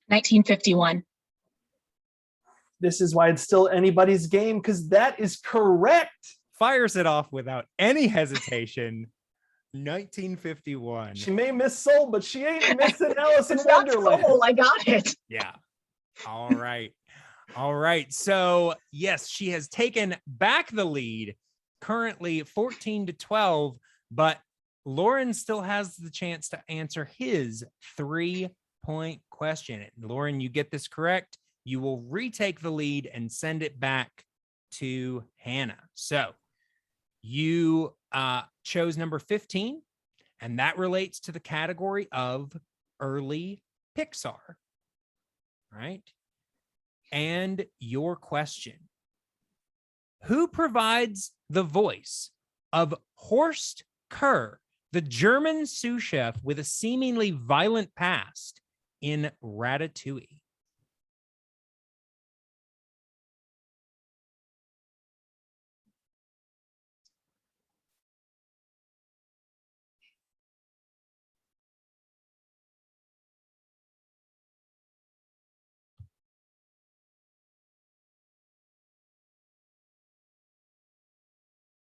Speaker 5: 1951.
Speaker 3: This is why it's still anybody's game, because that is correct.
Speaker 2: Fires it off without any hesitation. 1951.
Speaker 3: She may miss Soul, but she ain't missing Alice in
Speaker 5: It's not
Speaker 3: Wonderland.
Speaker 5: Soul, I got it.
Speaker 2: Yeah. All right. All right. So yes, she has taken back the lead, currently 14 to 12, but Loren still has the chance to answer his 3-point question. Loren, you get this correct, you will retake the lead and send it back to Hannah. So you chose number 15, and that relates to the category of early Pixar, right? And your question: who provides the voice of Horst Kerr, the German sous chef with a seemingly violent past in Ratatouille?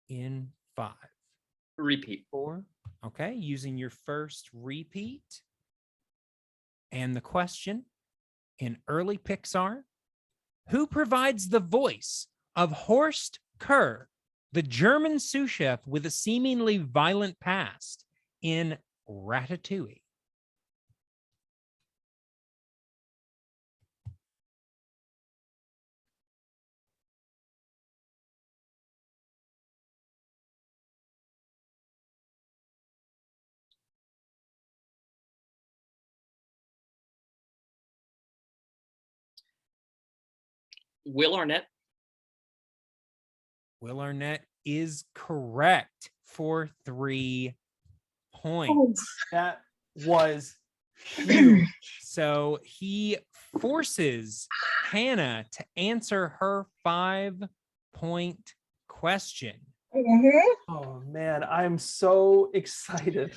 Speaker 2: In 5.
Speaker 4: Repeat.
Speaker 2: 4. Okay, using your first repeat. And the question: in early Pixar, who provides the voice of Horst Kerr, the German sous chef with a seemingly violent past in Ratatouille?
Speaker 4: Will Arnett.
Speaker 2: Will Arnett is correct for 3 points.
Speaker 3: That was huge.
Speaker 2: So he forces Hannah to answer her 5-point question.
Speaker 3: Oh man, I'm so excited.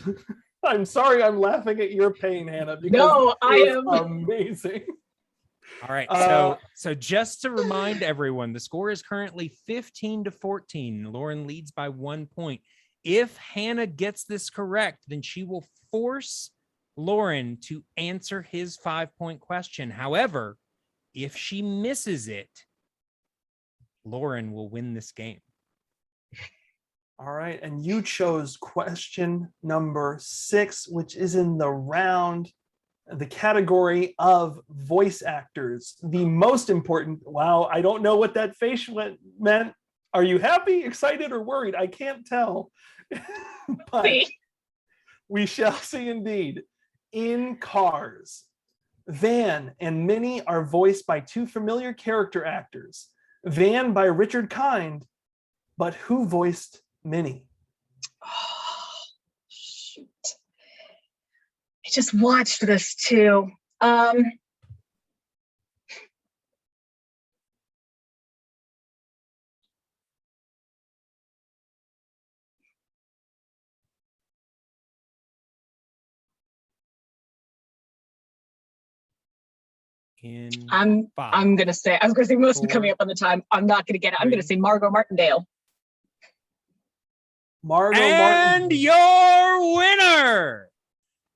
Speaker 3: I'm sorry I'm laughing at your pain, Hannah, because
Speaker 5: No, I am
Speaker 3: amazing.
Speaker 2: All right. So just to remind everyone, the score is currently 15 to 14. Loren leads by 1 point. If Hannah gets this correct, then she will force Loren to answer his 5-point question. However, if she misses it, Loren will win this game.
Speaker 3: All right, and you chose question number 6, which is in the category of voice actors. The most important, wow, I don't know what that face meant. Are you happy, excited, or worried? I can't tell. But we shall see indeed. In Cars, Van and Minnie are voiced by 2 familiar character actors. Van by Richard Kind, but who voiced Minnie?
Speaker 5: Oh, shoot. I just watched this too. I'm gonna say, I was gonna say most of coming up on the time. I'm not gonna get it. I'm gonna say Margot Martindale.
Speaker 2: And your winner,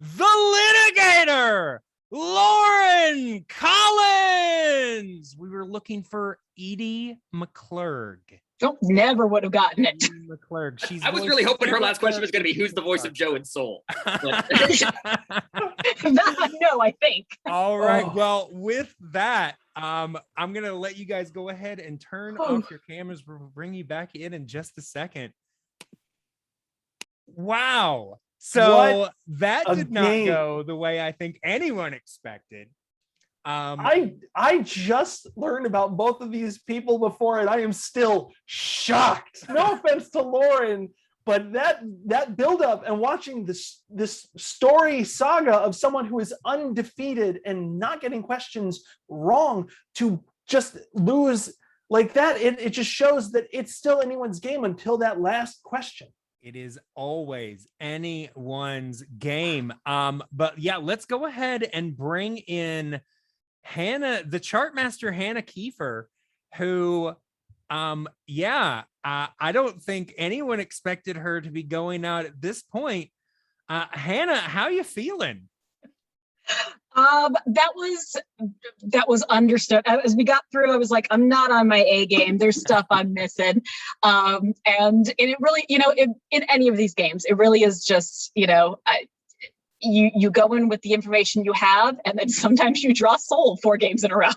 Speaker 2: the Litigator, Loren Collins. We were looking for Edie McClurg.
Speaker 5: Don't never would have gotten it.
Speaker 2: Edie McClurg.
Speaker 4: I was really hoping her last question was going to be, who's the voice of Joe in Soul?
Speaker 5: That I know, I think.
Speaker 2: All right. Well, with that, I'm gonna let you guys go ahead and turn off your cameras. We'll bring you back in just a second. Wow. So that did not go the way I think anyone expected.
Speaker 3: I just learned about both of these people before, and I am still shocked. No offense to Loren, but that buildup and watching this story saga of someone who is undefeated and not getting questions wrong to just lose like that, it just shows that it's still anyone's game until that last question.
Speaker 2: It is always anyone's game. But yeah, let's go ahead and bring in Hannah, the Chartmaster Hannah Keefer, who, I don't think anyone expected her to be going out at this point. Hannah, how you feeling?
Speaker 5: That was understood. As we got through, I was like, I'm not on my A game. There's stuff I'm missing. And it really, in any of these games, it really is just, you go in with the information you have, and then sometimes you draw Soul 4 games in a row.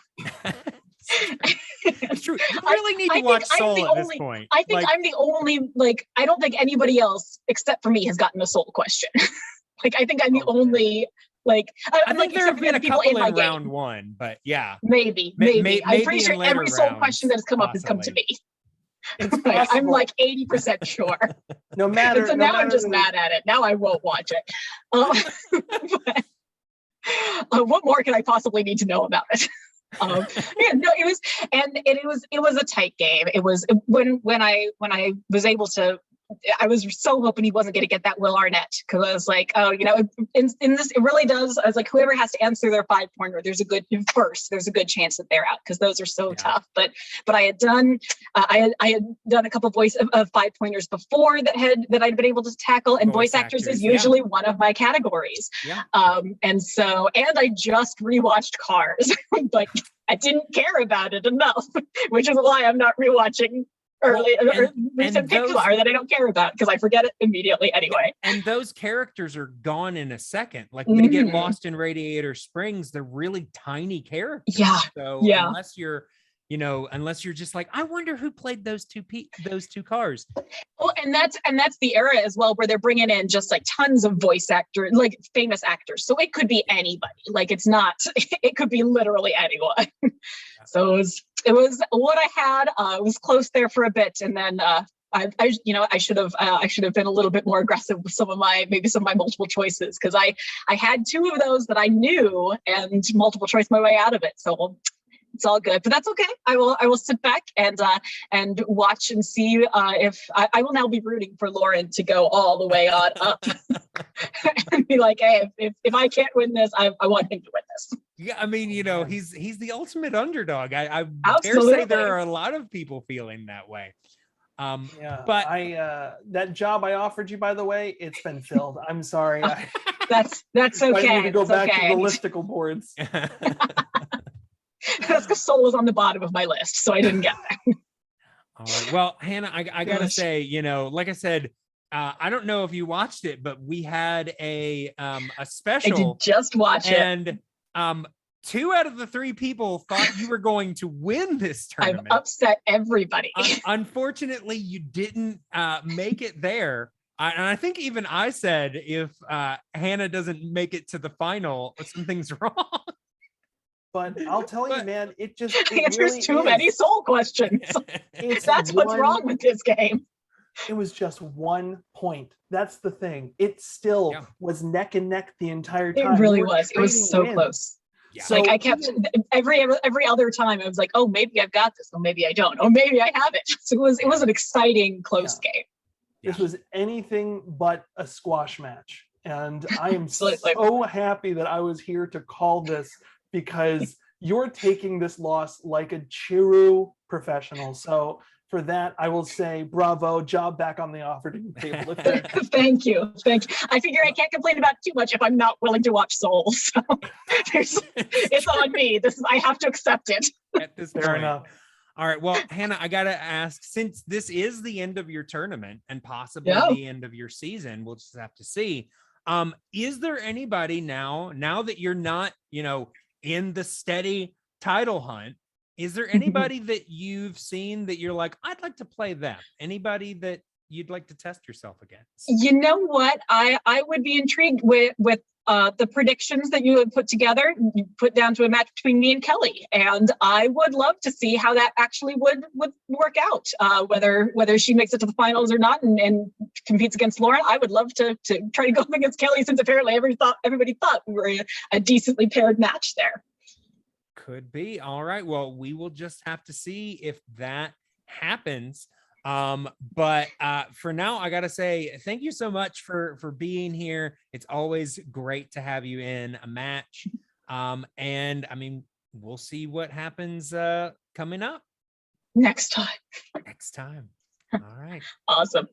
Speaker 2: It's true. You really need to watch Soul at this point.
Speaker 5: I think I'm the only, I don't think anybody else except for me has gotten a Soul question. I think I'm the only,
Speaker 2: I think there have been a couple in round game. 1, but yeah.
Speaker 5: Maybe. I'm pretty sure every Soul question that has come up has come to me. I'm 80% sure.
Speaker 3: No matter.
Speaker 5: So now I'm just mad at it. Now I won't watch it. What more can I possibly need to know about it? It was a tight game. It was when I was able to. I was so hoping he wasn't going to get that Will Arnett, because I was like, in this, it really does. I was like, whoever has to answer their 5-pointer, there's a good chance that they're out, because those are so tough. But I had done, I had done a couple of 5-pointers before that I'd been able to tackle, and voice actors is usually one of my categories.
Speaker 2: Yeah.
Speaker 5: And I just rewatched Cars, but I didn't care about it enough, which is why I'm not rewatching recent Pixar that I don't care about, because I forget it immediately anyway.
Speaker 2: And those characters are gone in a second. They get lost in Radiator Springs. They're really tiny characters.
Speaker 5: Yeah.
Speaker 2: So unless you're just like, I wonder who played those two cars.
Speaker 5: Well, and that's the era as well, where they're bringing in just tons of voice actors, famous actors. So it could be anybody. It could be literally anyone. Yeah. So it was what I had. It was close there for a bit, and then I should have been a little bit more aggressive with some of my multiple choices, because I had 2 of those that I knew and multiple choice my way out of it. So it's all good, but that's okay. I will sit back and watch and see if I will now be rooting for Loren to go all the way on up and be like, hey, if I can't win this, I want him to win this.
Speaker 2: Yeah, I mean, he's the ultimate underdog. I dare say there are a lot of people feeling that way.
Speaker 3: But that job I offered you, by the way, it's been filled. I'm sorry.
Speaker 5: That's okay.
Speaker 3: I need to go back to the listicle boards.
Speaker 5: That's because Soul was on the bottom of my list, so I didn't get there.
Speaker 2: All right. Well, Hannah, I gotta say, like I said, I don't know if you watched it, but we had a special.
Speaker 5: I did just watch it,
Speaker 2: and 2 out of the 3 people thought you were going to win this tournament.
Speaker 5: I've upset everybody.
Speaker 2: Unfortunately, you didn't make it there. And I think even I said, if Hannah doesn't make it to the final, something's wrong.
Speaker 3: But I'll tell you, man, there's
Speaker 5: really too many Soul questions. That's what's wrong with this game.
Speaker 3: It was just 1 point. That's the thing. It still was neck and neck the entire time.
Speaker 5: It really was. It was so close.
Speaker 2: Yeah.
Speaker 5: So I kept every other time I was like, oh, maybe I've got this, or maybe I don't, or maybe I have it. So it was an exciting close game.
Speaker 3: This was anything but a squash match, and I am so happy that I was here to call this, because you're taking this loss like a true professional. So for that, I will say bravo, job back on the offering table.
Speaker 5: Thank you. I figure I can't complain about too much if I'm not willing to watch Soul. So it's on me. I have to accept it.
Speaker 2: At this
Speaker 3: Fair
Speaker 2: point.
Speaker 3: enough.
Speaker 2: All right. Well, Hannah, I got to ask, since this is the end of your tournament and possibly the end of your season, we'll just have to see. Is there anybody now that you're not, in the steady title hunt, is there anybody that you've seen that you're like, I'd like to play them? Anybody that you'd like to test yourself against?
Speaker 5: You know what? I would be intrigued with the predictions that you had put together, you put down to a match between me and Kelly. And I would love to see how that actually would work out, whether she makes it to the finals or not and competes against Loren. I would love to try to go up against Kelly, since apparently everybody thought we were a decently paired match there.
Speaker 2: Could be. All right. Well, we will just have to see if that happens. But for now, I gotta say thank you so much for being here. It's always great to have you in a match. And I mean, we'll see what happens coming up
Speaker 5: next time.
Speaker 2: All right.
Speaker 5: Awesome.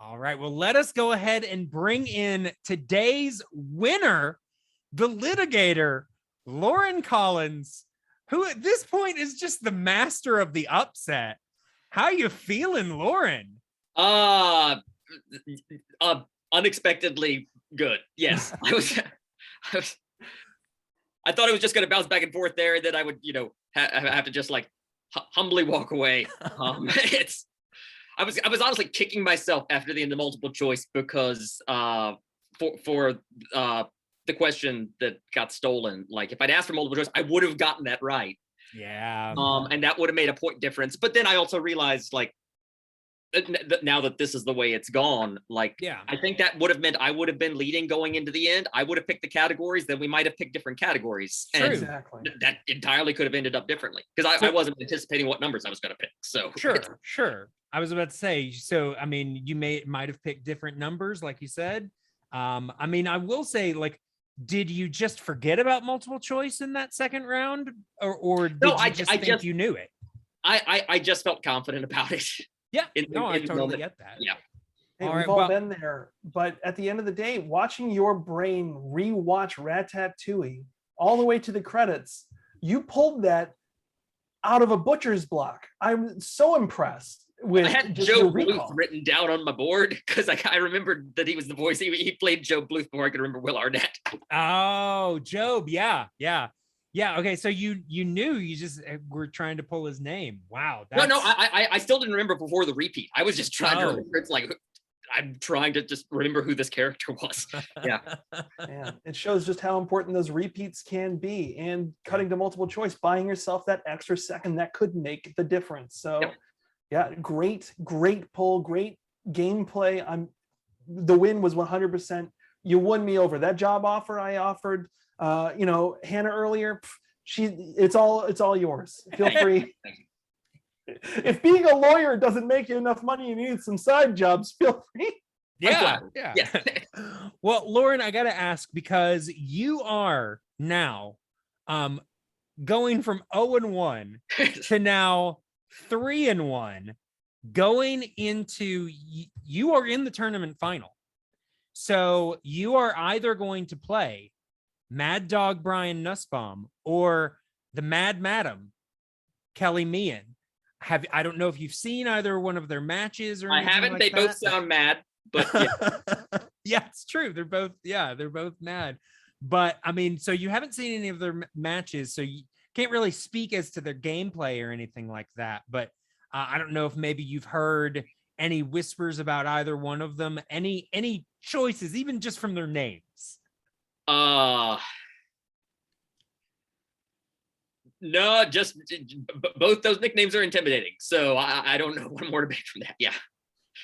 Speaker 2: All right. Well, let us go ahead and bring in today's winner, the litigator, Loren Collins, who at this point is just the master of the upset. How you feeling, Loren?
Speaker 4: Unexpectedly good. Yes. I thought it was just going to bounce back and forth there, and then I would, have to just like humbly walk away. I was honestly kicking myself after the end of multiple choice because for the question that got stolen, like if I'd asked for multiple choice, I would have gotten that right.
Speaker 2: Yeah.
Speaker 4: And that would have made a point difference. But then I also realized, like, now that this is the way it's gone, like, I think that would have meant I would have been leading going into the end. I would have picked the categories, then we might have picked different categories.
Speaker 2: True.
Speaker 4: And
Speaker 3: Exactly.
Speaker 4: that entirely could have ended up differently because I wasn't anticipating what numbers I was going to pick. So
Speaker 2: sure. I was about to say, so I mean, you might have picked different numbers, like you said. I mean, I will say, like, did you just forget about multiple choice in that second round, or did you think you knew it?
Speaker 4: I just felt confident about it.
Speaker 2: Yeah, I totally get that.
Speaker 4: Yeah.
Speaker 3: Hey, we've all been there, but at the end of the day, watching your brain rewatch Ratatouille all the way to the credits, you pulled that out of a butcher's block. I'm so impressed with.
Speaker 4: I had Joe Bluth written down on my board because I remembered that he was the voice. He played Joe Bluth before I could remember Will Arnett.
Speaker 2: Oh, Job. Yeah. Okay, so you knew, you just were trying to pull his name. Wow.
Speaker 4: No, I still didn't remember before the repeat. I was just trying to remember. It's like I'm trying to just remember who this character was. Yeah.
Speaker 3: Yeah, it shows just how important those repeats can be, and cutting to multiple choice, buying yourself that extra second that could make the difference. So. Yep. Yeah, great pull, great gameplay. The win was 100%. You won me over. That job offer I offered, Hannah earlier. It's all yours. Feel free. If being a lawyer doesn't make you enough money, you need some side jobs. Feel free.
Speaker 2: Yeah. Well, Loren, I gotta ask, because you are now, going from 0-1 to now 3-1, going into, you are in the tournament final. So you are either going to play Mad Dog Brian Nussbaum or the Mad Madam Kelly Meehan. I don't know if you've seen either one of their matches or anything.
Speaker 4: I haven't.
Speaker 2: Like
Speaker 4: they
Speaker 2: that.
Speaker 4: both sound mad, but
Speaker 2: yeah, it's true. They're both mad. But I mean, so you haven't seen any of their matches, so you can't really speak as to their gameplay or anything like that. But I don't know if maybe you've heard any whispers about either one of them, any choices, even just from their names.
Speaker 4: No, just both those nicknames are intimidating. So I don't know what more to make from that. Yeah.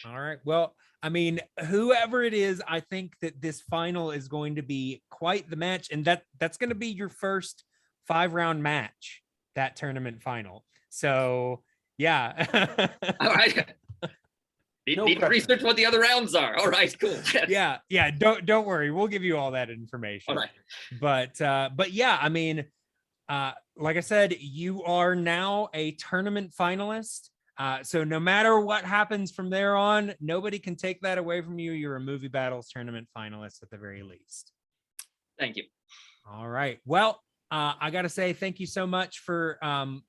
Speaker 2: All right. Well, I mean, whoever it is, I think that this final is going to be quite the match, and that's going to be your first 5-round match, that tournament final. So yeah.
Speaker 4: All right. Need to research what the other rounds are. All right, cool.
Speaker 2: yeah. Don't worry. We'll give you all that information.
Speaker 4: All right.
Speaker 2: But yeah, I mean, like I said, you are now a tournament finalist. So no matter what happens from there on, nobody can take that away from you. You're a Movie Battles tournament finalist at the very least.
Speaker 4: Thank you.
Speaker 2: All right. Well, I got to say thank you so much for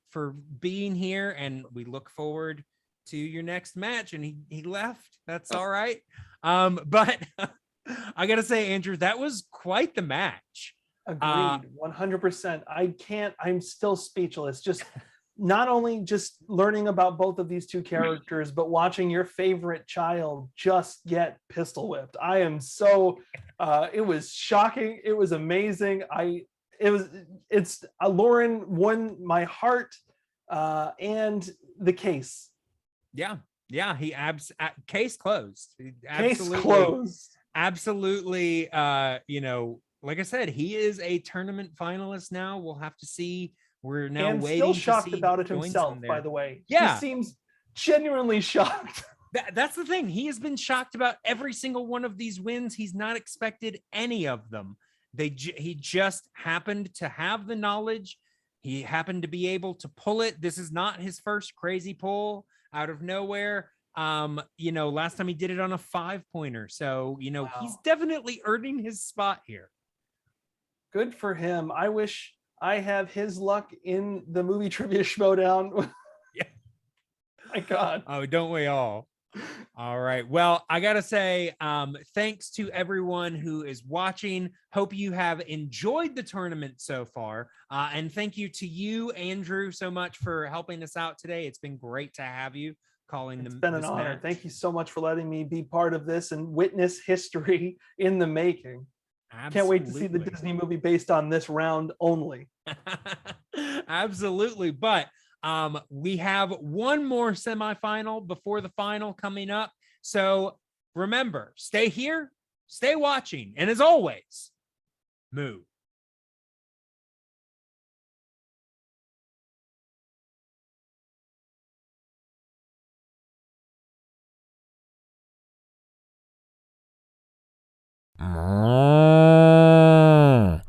Speaker 2: being here, and we look forward to your next match. And he left. That's all right. But I got to say, Andrew, that was quite the match.
Speaker 3: Agreed, 100%. I'm still speechless. Just not only just learning about both of these two characters, but watching your favorite child just get pistol whipped. I am so, it was shocking. It was amazing. Loren won my heart and the case.
Speaker 2: Yeah. He case closed.
Speaker 3: Case closed.
Speaker 2: Absolutely. Like I said, he is a tournament finalist now. We'll have to see. We're now
Speaker 3: and
Speaker 2: waiting.
Speaker 3: Still shocked
Speaker 2: to see
Speaker 3: about it himself, by the way.
Speaker 2: Yeah,
Speaker 3: he seems genuinely shocked.
Speaker 2: That's the thing. He has been shocked about every single one of these wins. He's not expected any of them. He just happened to have the knowledge. He happened to be able to pull it. This is not his first crazy pull out of nowhere. Last time he did it on a 5-pointer. So,
Speaker 3: Wow.
Speaker 2: He's definitely earning his spot here.
Speaker 3: Good for him. I wish I have his luck in the movie trivia showdown.
Speaker 2: Yeah.
Speaker 3: My God.
Speaker 2: Oh, don't we all? All right. Well, I got to say, thanks to everyone who is watching. Hope you have enjoyed the tournament so far. And thank you to you, Andrew, so much for helping us out today. It's been great to have you calling
Speaker 3: It's been an honor.
Speaker 2: match.
Speaker 3: Thank you so much for letting me be part of this and witness history in the making.
Speaker 2: Absolutely.
Speaker 3: Can't wait to see the Disney movie based on this round only.
Speaker 2: Absolutely. But we have one more semifinal before the final coming up. So remember, stay here, stay watching, and as always, move.
Speaker 1: More